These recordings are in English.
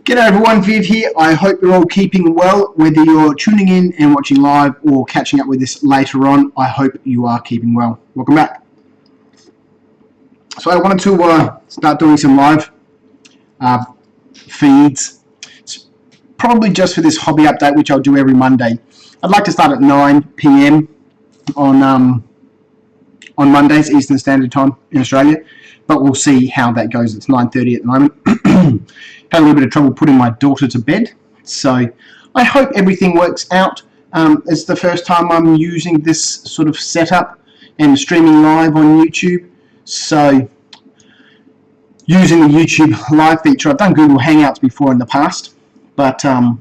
G'day everyone, Viv here. I hope you're all keeping well, whether you're tuning in and watching live or catching up with this later on. I hope you are keeping well. Welcome back. So I wanted to start doing some live feeds. It's probably just for this hobby update, which I'll do every Monday. I'd like to start at 9 p.m. on Mondays, Eastern Standard Time in Australia, but we'll see how that goes. It's 9:30 at the moment. Had a little bit of trouble putting my daughter to bed, so I hope everything works out. It's the first time I'm using this sort of setup and streaming live on YouTube, so using the YouTube live feature. I've done Google Hangouts before in the past, but now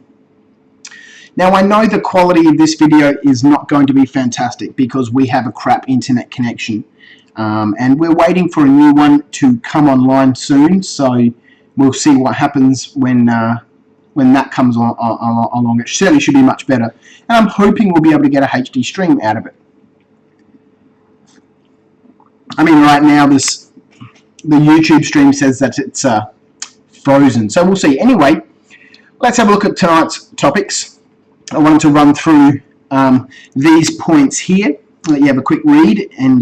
I know the quality of this video is not going to be fantastic because we have a crap internet connection, and we're waiting for a new one to come online soon, so we'll see what happens when that comes along. It certainly should be much better, and I'm hoping we'll be able to get a HD stream out of it. I mean, right now the YouTube stream says that it's frozen, so we'll see. Anyway, let's have a look at tonight's topics. I wanted to run through these points here, let you have a quick read, and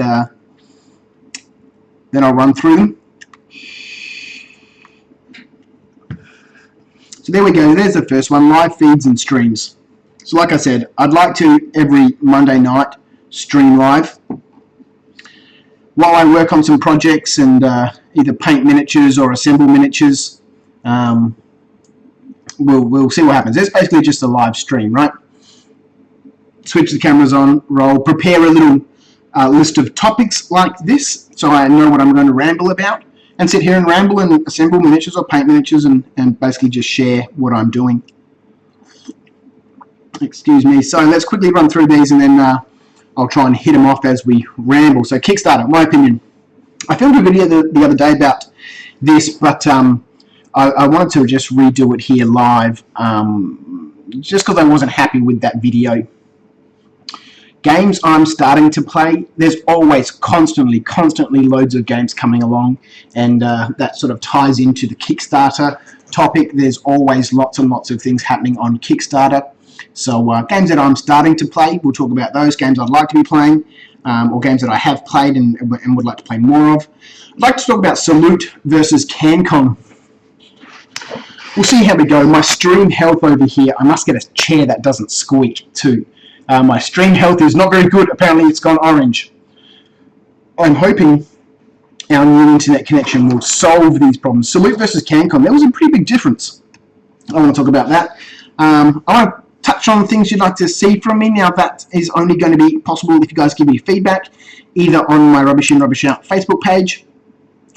then I'll run through them. So there we go, there's the first one, live feeds and streams. So like I said, I'd like to every Monday night stream live while I work on some projects and either paint miniatures or assemble miniatures. We'll see what happens. It's basically just a live stream, right? Switch the cameras on, roll, prepare a little list of topics like this so I know what I'm going to ramble about, and sit here and ramble and assemble miniatures or paint miniatures and basically just share what I'm doing. Excuse me. So let's quickly run through these and then I'll try and hit them off as we ramble. So Kickstarter, my opinion. I filmed a video the other day about this, but I wanted to just redo it here live just because I wasn't happy with that video. Games I'm starting to play, there's always constantly loads of games coming along, and that sort of ties into the Kickstarter topic. There's always lots and lots of things happening on Kickstarter. So games that I'm starting to play, we'll talk about those. Games I'd like to be playing, or games that I have played and would like to play more of. I'd like to talk about Salute versus Cancon. We'll see how we go. My stream health over here, I must get a chair that doesn't squeak too. My stream health is not very good. Apparently it's gone orange. I'm hoping our new internet connection will solve these problems. Salute versus Cancon, there was a pretty big difference. I want to talk about that. I want to touch on things you'd like to see from me. Now that is only going to be possible if you guys give me feedback, either on my Rubbish In, Rubbish Out Facebook page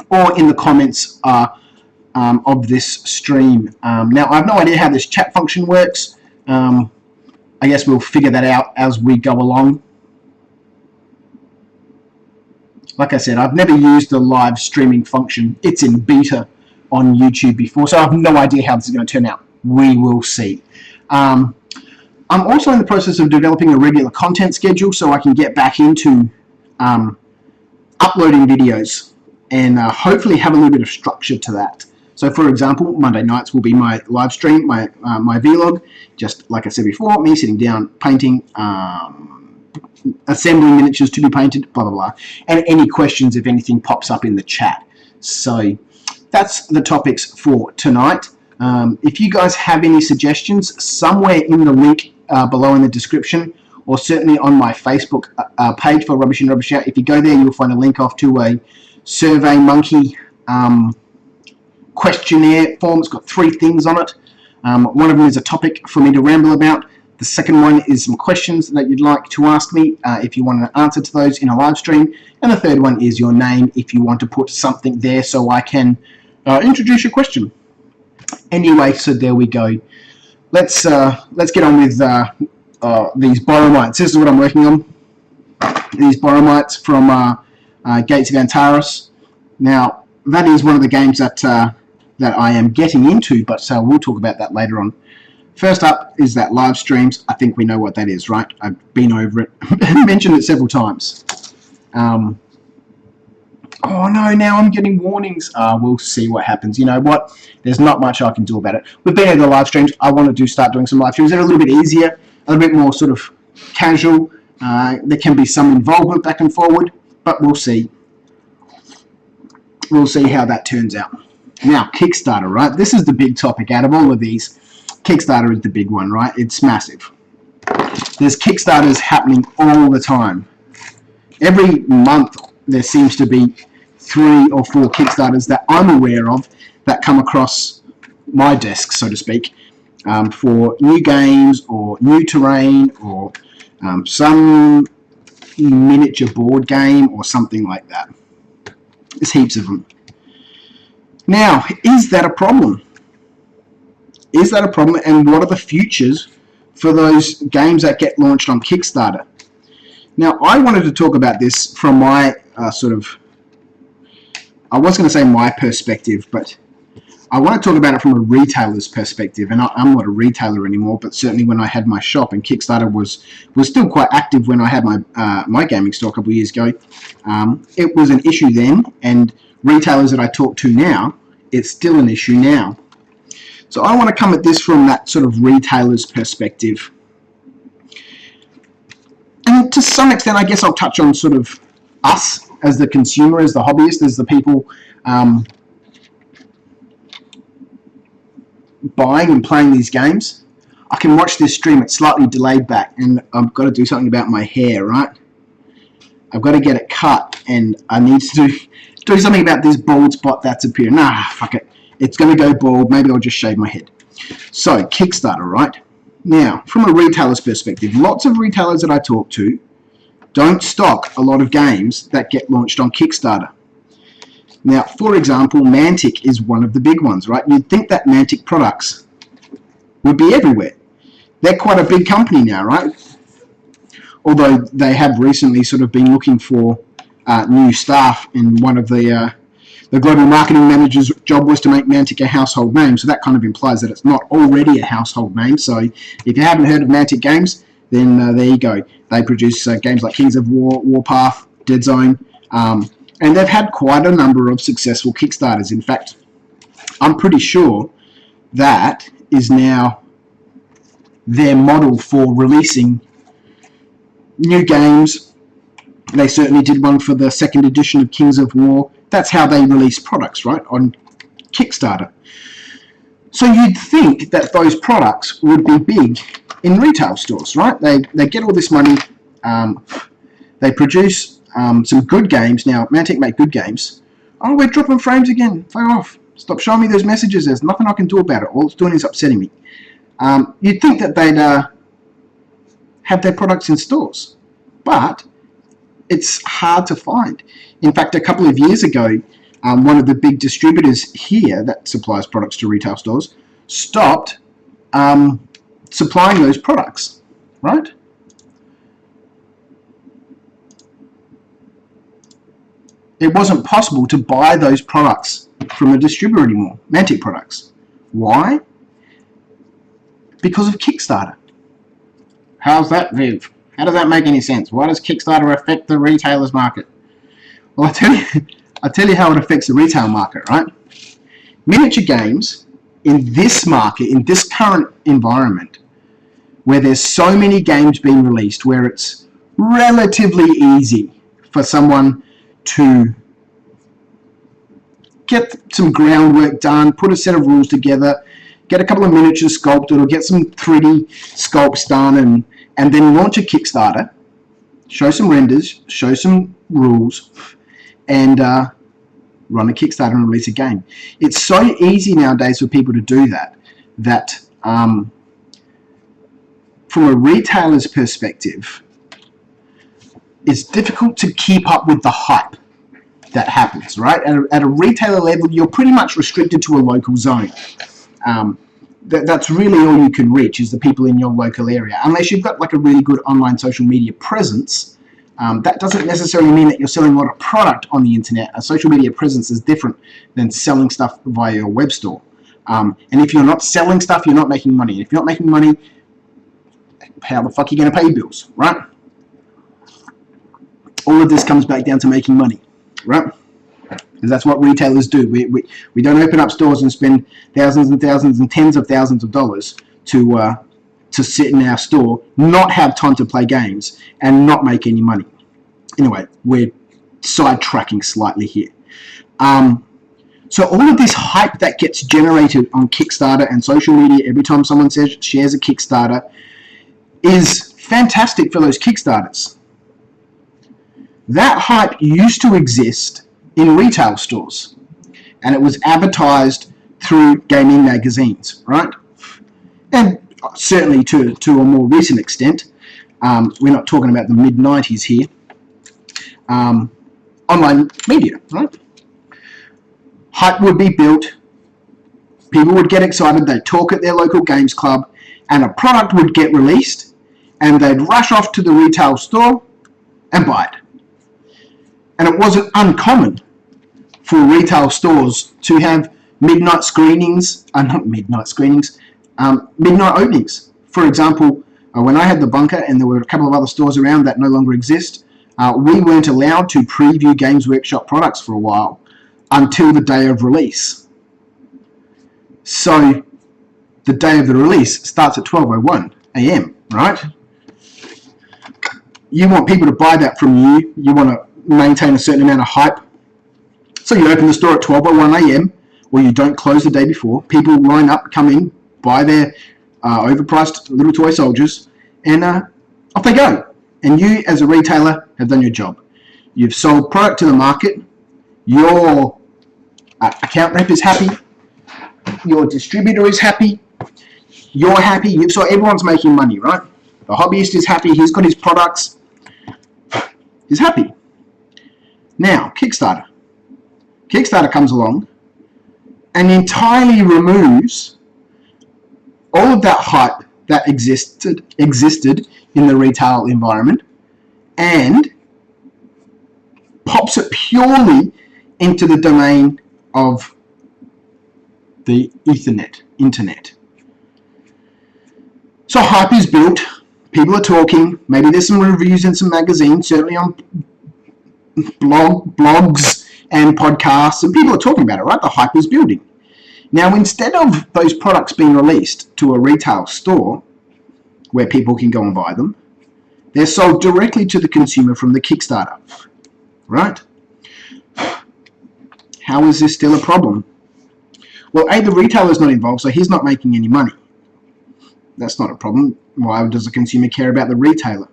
or in the comments of this stream. Now I have no idea how this chat function works. I guess we'll figure that out as we go along. Like I said, I've never used the live streaming function. It's in beta on YouTube before, so I have no idea how this is going to turn out. We will see. I'm also in the process of developing a regular content schedule so I can get back into uploading videos and hopefully have a little bit of structure to that. So for example, Monday nights will be my live stream, my vlog, just like I said before, me sitting down, painting, assembling miniatures to be painted, blah, blah, blah. And any questions if anything pops up in the chat. So that's the topics for tonight. If you guys have any suggestions, somewhere in the link below in the description, or certainly on my Facebook page for Rubbish In, Rubbish Out, if you go there, you'll find a link off to a SurveyMonkey questionnaire form. It's got 3 things on it. One of them is a topic for me to ramble about. The second one is some questions that you'd like to ask me if you want an answer to those in a live stream. And the third one is your name if you want to put something there so I can introduce your question. Anyway, so there we go. Let's get on with these Boromites. This is what I'm working on. These Boromites from Gates of Antares. Now, that is one of the games that I am getting into, but we'll talk about that later on. First up is that live streams. I think we know what that is, right? I've been over it, mentioned it several times. Oh no, now I'm getting warnings. We'll see what happens. You know what? There's not much I can do about it. We've been at the live streams. I want to start doing some live streams. They're a little bit easier, a little bit more sort of casual. There can be some involvement back and forward, but we'll see. We'll see how that turns out. Now, Kickstarter, right? This is the big topic out of all of these. Kickstarter is the big one, right? It's massive. There's Kickstarters happening all the time. Every month there seems to be 3 or 4 Kickstarters that I'm aware of that come across my desk, so to speak, for new games or new terrain or some miniature board game or something like that. There's heaps of them. Now, is that a problem? Is that a problem, and what are the futures for those games that get launched on Kickstarter? Now, I wanted to talk about this from my sort of, I was going to say my perspective, but I want to talk about it from a retailer's perspective, and I'm not a retailer anymore, but certainly when I had my shop, and Kickstarter was still quite active when I had my gaming store a couple of years ago. It was an issue then, and retailers that I talk to now, it's still an issue now. So I want to come at this from that sort of retailer's perspective. And to some extent, I guess I'll touch on sort of us as the consumer, as the hobbyist, as the people buying and playing these games. I can watch this stream, it's slightly delayed back, and I've got to do something about my hair, right? I've got to get it cut, and I need to do something about this bald spot that's appearing. Nah, fuck it. It's going to go bald. Maybe I'll just shave my head. So, Kickstarter, right? Now, from a retailer's perspective, lots of retailers that I talk to don't stock a lot of games that get launched on Kickstarter. Now, for example, Mantic is one of the big ones, right? You'd think that Mantic products would be everywhere. They're quite a big company now, right? Although they have recently sort of been looking for new staff, and one of the global marketing manager's job was to make Mantic a household name, so that kind of implies that it's not already a household name. So if you haven't heard of Mantic Games, then there you go. They produce games like Kings of War, Warpath, Dead Zone, and they've had quite a number of successful Kickstarters. In fact, I'm pretty sure that is now their model for releasing new games. They certainly did one for the second edition of Kings of War. That's how they release products, right, on Kickstarter. So you'd think that those products would be big in retail stores, right? They get all this money, they produce some good games. Now, Mantic make good games. Oh, we're dropping frames again. Fuck off. Stop showing me those messages. There's nothing I can do about it. All it's doing is upsetting me. You'd think that they'd have their products in stores, but it's hard to find. In fact, a couple of years ago, one of the big distributors here that supplies products to retail stores stopped supplying those products, right? It wasn't possible to buy those products from a distributor anymore, Mantic products. Why? Because of Kickstarter. How's that, Viv? How does that make any sense? Why does Kickstarter affect the retailer's market? Well, I'll tell you how it affects the retail market, right? Miniature games in this market, in this current environment, where there's so many games being released, where it's relatively easy for someone to get some groundwork done, put a set of rules together, get a couple of miniatures sculpted, or get some 3D sculpts done, and then launch a Kickstarter, show some renders, show some rules, and run a Kickstarter and release a game. It's so easy nowadays for people to do that from a retailer's perspective, it's difficult to keep up with the hype that happens, right? At a retailer level, you're pretty much restricted to a local zone. That's really all you can reach, is the people in your local area. Unless you've got like a really good online social media presence, that doesn't necessarily mean that you're selling a lot of product on the internet. A social media presence is different than selling stuff via your web store. And if you're not selling stuff, you're not making money. If you're not making money, how the fuck are you going to pay your bills, right? All of this comes back down to making money, right? Because that's what retailers do. We don't open up stores and spend thousands and thousands and tens of thousands of dollars to sit in our store, not have time to play games, and not make any money. Anyway, we're sidetracking slightly here. So all of this hype that gets generated on Kickstarter and social media every time someone shares a Kickstarter is fantastic for those Kickstarters. That hype used to exist in retail stores, and it was advertised through gaming magazines, right? And certainly to a more recent extent, we're not talking about the mid-90s here, online media, right? Hype would be built, people would get excited, they'd talk at their local games club, and a product would get released, and they'd rush off to the retail store and buy it. And it wasn't uncommon for retail stores to have midnight screenings, midnight openings. For example, when I had the Bunker and there were a couple of other stores around that no longer exist, we weren't allowed to preview Games Workshop products for a while until the day of release. So the day of the release starts at 12:01 a.m., right? You want people to buy that from you. You want to maintain a certain amount of hype. So you open the store at 12:01 a.m. or you don't close the day before. People line up, come in, buy their overpriced little toy soldiers, and off they go. And you, as a retailer, have done your job. You've sold product to the market. Your account rep is happy. Your distributor is happy. You're happy. So everyone's making money, right? The hobbyist is happy. He's got his products. He's happy. Now, Kickstarter. Kickstarter comes along and entirely removes all of that hype that existed in the retail environment and pops it purely into the domain of the internet. So hype is built, people are talking, maybe there's some reviews in some magazines, certainly on blogs and podcasts, and people are talking about it, right? The hype is building. Now, instead of those products being released to a retail store where people can go and buy them, they're sold directly to the consumer from the Kickstarter, right? How is this still a problem? Well, A, the retailer's not involved, so he's not making any money. That's not a problem. Why does the consumer care about the retailer?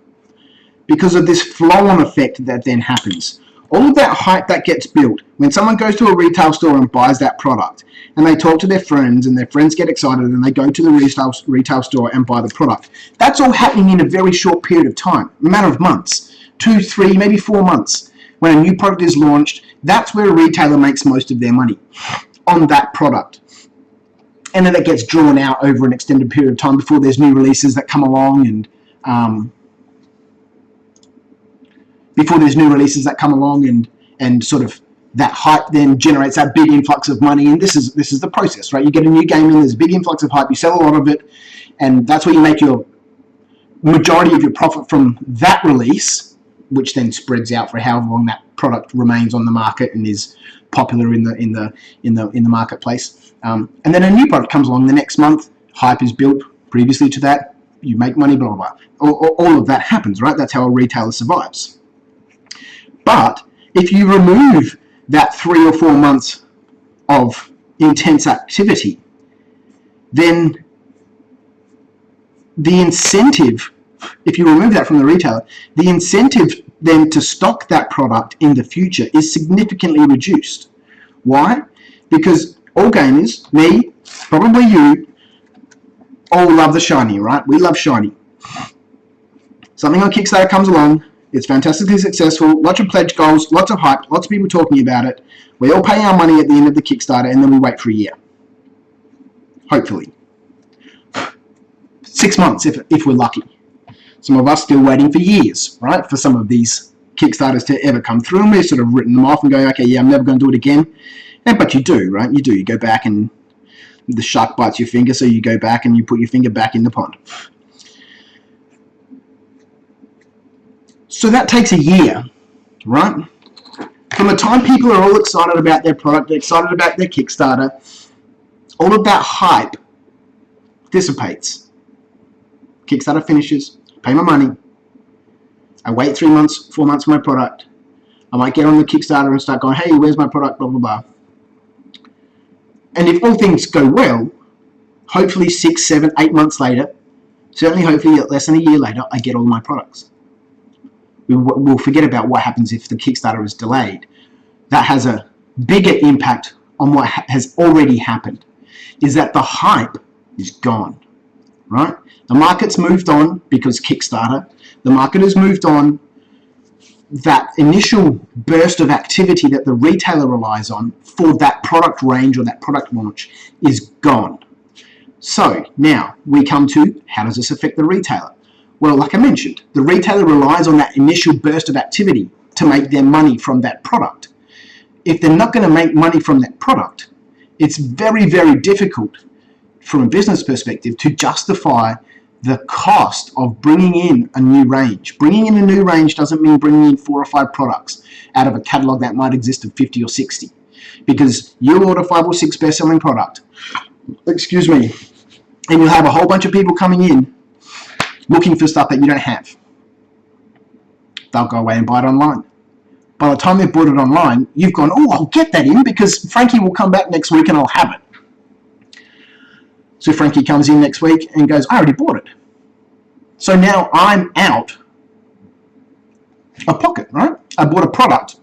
Because of this flow-on effect that then happens. All of that hype that gets built, when someone goes to a retail store and buys that product, and they talk to their friends, and their friends get excited, and they go to the retail store and buy the product, that's all happening in a very short period of time, a matter of months, 2, 3, maybe 4 months. When a new product is launched, that's where a retailer makes most of their money, on that product. And then it gets drawn out over an extended period of time before there's new releases that come along, and and sort of that hype then generates that big influx of money. And this is the process, right? You get a new game in, there's a big influx of hype, you sell a lot of it, and that's where you make your majority of your profit from that release, which then spreads out for however long that product remains on the market and is popular in the marketplace. And then a new product comes along the next month, hype is built previously to that, you make money, blah, blah, blah. All of that happens, right? That's how a retailer survives. But if you remove that 3 or 4 months of intense activity, then the incentive, if you remove that from the retailer, the incentive then to stock that product in the future is significantly reduced. Why? Because all gamers, me, probably you, all love the shiny, right? We love shiny. Something on Kickstarter comes along, it's fantastically successful, lots of pledge goals, lots of hype, lots of people talking about it. We all pay our money at the end of the Kickstarter and then we wait for a year. Hopefully. 6 months if we're lucky. Some of us still waiting for years, right, for some of these Kickstarters to ever come through, and we've sort of written them off and going, okay, yeah, I'm never going to do it again. But you do, right? You do. You go back and the shark bites your finger, so you go back and you put your finger back in the pond. So that takes a year, right? From the time people are all excited about their product, excited about their Kickstarter, all of that hype dissipates. Kickstarter finishes, pay my money, I wait 3 months, 4 months for my product. I might get on the Kickstarter and start going, hey, where's my product, blah, blah, blah. And if all things go well, hopefully 6, 7, 8 months later, certainly hopefully less than a year later, I get all my products. We'll forget about what happens if the Kickstarter is delayed. That has a bigger impact on what has already happened, is that the hype is gone, right? The market's moved on because Kickstarter. The market has moved on. That initial burst of activity that the retailer relies on for that product range or that product launch is gone. So now we come to, how does this affect the retailer? Well, like I mentioned, the retailer relies on that initial burst of activity to make their money from that product. If they're not going to make money from that product, it's very, very difficult from a business perspective to justify the cost of bringing in a new range. Bringing in a new range doesn't mean bringing in 4 or 5 products out of a catalog that might exist of 50 or 60. Because you'll order 5 or 6 best-selling product, excuse me, and you'll have a whole bunch of people coming in looking for stuff that you don't have. They'll go away and buy it online. By the time they've bought it online, you've gone, oh, I'll get that in because Frankie will come back next week and I'll have it. So Frankie comes in next week and goes, I already bought it. So now I'm out of pocket, right? I bought a product,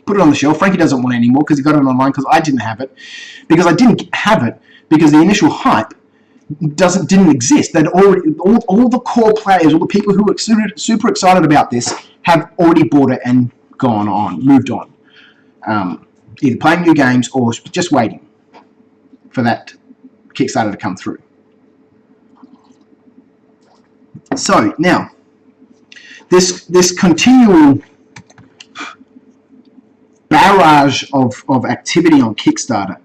put it on the shelf. Frankie doesn't want it anymore because he got it online because I didn't have it. Because I didn't have it because the initial hype didn't exist. That all the core players, all the people who were super excited about this have already bought it and gone on, moved on. Either playing new games or just waiting for that Kickstarter to come through. So now, this continual barrage of activity on Kickstarter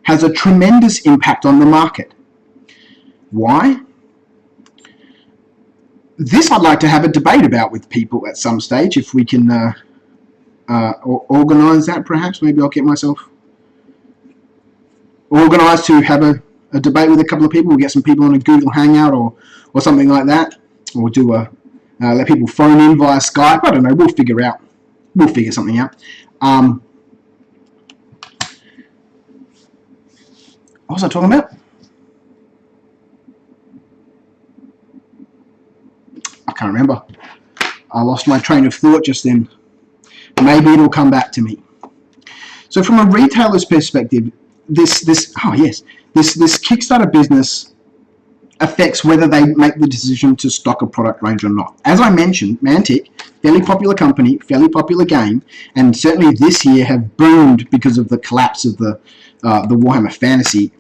has a tremendous impact on the market. Why? This I'd like to have a debate about with people at some stage, if we can organise that perhaps. Maybe I'll get myself organised to have a debate with a couple of people. We'll get some people on a Google Hangout or something like that. Or do let people phone in via Skype. I don't know. We'll figure something out. What was I talking about? I can't remember. I lost my train of thought just then. Maybe it'll come back to me. So from a retailer's perspective, this Kickstarter business affects whether they make the decision to stock a product range or not. As I mentioned, Mantic, fairly popular company, fairly popular game, and certainly this year have boomed because of the collapse of the Warhammer Fantasy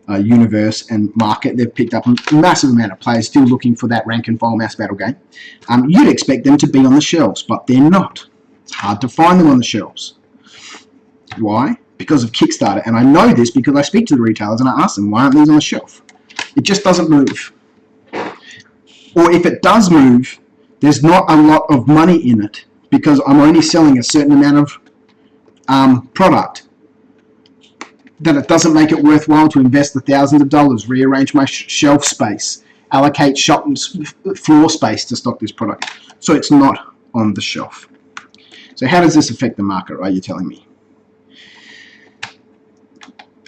universe and market. They've picked up a massive amount of players still looking for that rank and file mass battle game. You'd expect them to be on the shelves, but they're not. It's hard to find them on the shelves. Why? Because of Kickstarter. And I know this because I speak to the retailers and I ask them, why aren't these on the shelf? It just doesn't move. Or if it does move, there's not a lot of money in it because I'm only selling a certain amount of product, that it doesn't make it worthwhile to invest the thousands of dollars, rearrange my shelf space, allocate shop floor space to stock this product. So it's not on the shelf. So how does this affect the market, right? You're telling me.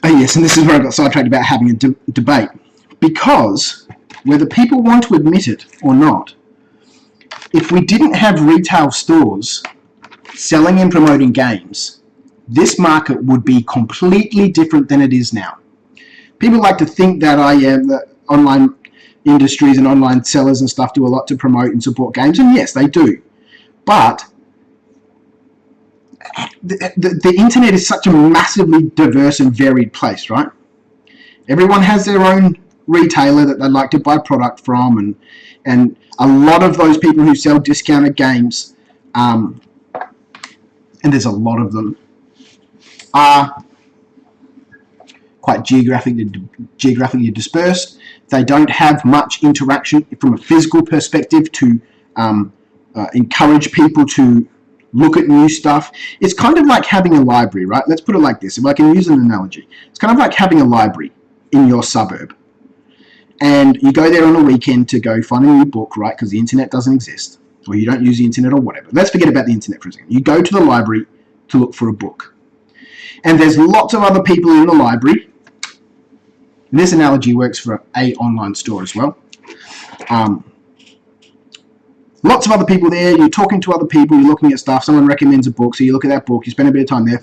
Oh yes, and this is where I got sidetracked about having a debate. Because, whether people want to admit it or not, if we didn't have retail stores selling and promoting games, this market would be completely different than it is now. People like to think that the online industries and online sellers and stuff do a lot to promote and support games, and yes, they do. But the internet is such a massively diverse and varied place, right? Everyone has their own retailer that they like to buy product from, and a lot of those people who sell discounted games, and there's a lot of them, are quite geographically dispersed. They don't have much interaction from a physical perspective to encourage people to look at new stuff. It's kind of like having a library, right? Let's put it like this, if I can use an analogy. It's kind of like having a library in your suburb. And you go there on a weekend to go find a new book, right? Because the internet doesn't exist, or you don't use the internet or whatever. Let's forget about the internet for a second. You go to the library to look for a book. And there's lots of other people in the library. This analogy works for an online store as well. Lots of other people there, you're talking to other people, you're looking at stuff, someone recommends a book, so you look at that book, you spend a bit of time there,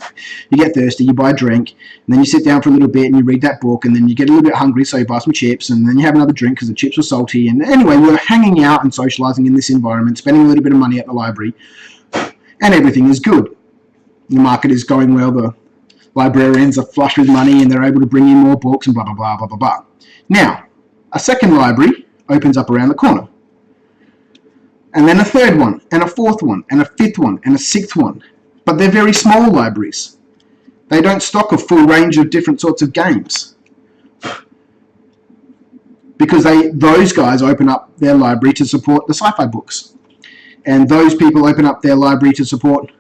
you get thirsty, you buy a drink, and then you sit down for a little bit and you read that book, and then you get a little bit hungry, so you buy some chips, and then you have another drink because the chips were salty, and anyway, you're hanging out and socialising in this environment, spending a little bit of money at the library, and everything is good. The market is going well, the librarians are flush with money, and they're able to bring in more books, and blah, blah, blah, blah, blah, blah. Now, a second library opens up around the corner. And then a third one, and a fourth one, and a fifth one, and a sixth one. But they're very small libraries. They don't stock a full range of different sorts of games. Because those guys open up their library to support the sci-fi books. And those people open up their library to support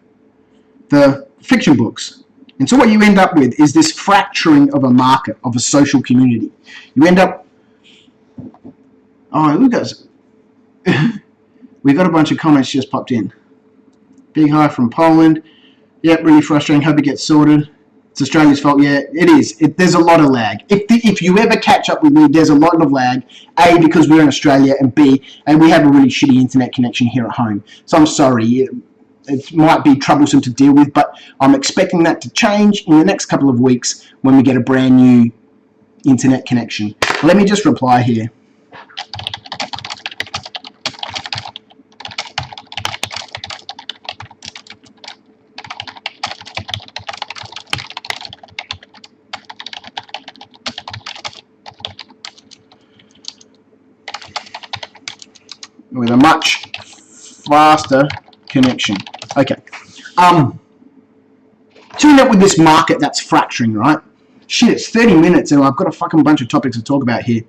the fiction books. And so what you end up with is this fracturing of a market, of a social community. You end up... Oh, look at us. We've got a bunch of comments just popped in. Big hi from Poland. Yep, really frustrating. Hope it gets sorted. It's Australia's fault. Yeah, it is. There's a lot of lag. If you ever catch up with me, there's a lot of lag. A, because we're in Australia, and B, and we have a really shitty internet connection here at home. So I'm sorry. It might be troublesome to deal with, but I'm expecting that to change in the next couple of weeks when we get a brand new internet connection. Let me just reply here. With a much faster connection. Okay. To end up with this market that's fracturing, right? Shit, it's 30 minutes and I've got a fucking bunch of topics to talk about here.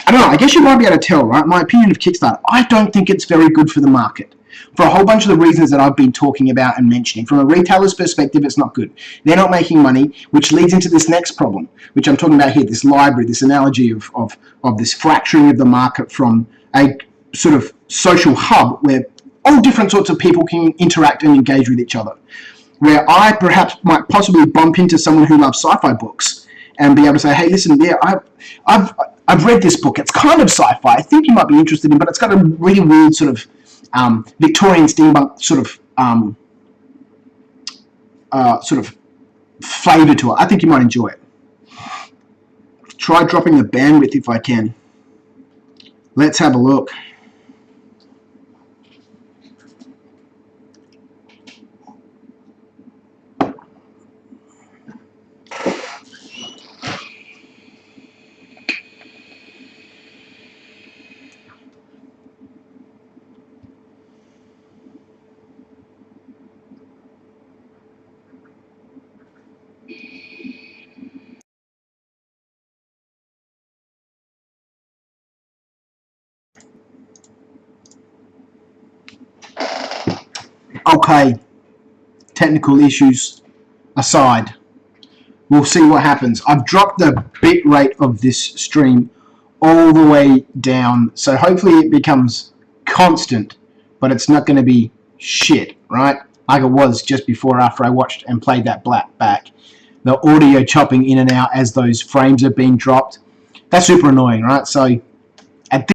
I don't know, I guess you might be able to tell, right? My opinion of Kickstarter, I don't think it's very good for the market. For a whole bunch of the reasons that I've been talking about and mentioning. From a retailer's perspective, it's not good. They're not making money, which leads into this next problem, which I'm talking about here, this library, this analogy of this fracturing of the market from a sort of social hub where all different sorts of people can interact and engage with each other. Where I perhaps might possibly bump into someone who loves sci-fi books and be able to say, hey, listen, yeah, I've read this book. It's kind of sci-fi. I think you might be interested in, but it's got a really weird sort of Victorian steampunk sort of flavour to it. I think you might enjoy it. Try dropping the bandwidth if I can. Let's have a look. Okay, technical issues aside, we'll see what happens. I've dropped the bit rate of this stream all the way down, so hopefully it becomes constant, but it's not going to be shit, right? Like it was just before after I watched and played that back. The audio chopping in and out as those frames are being dropped. That's super annoying, right? So at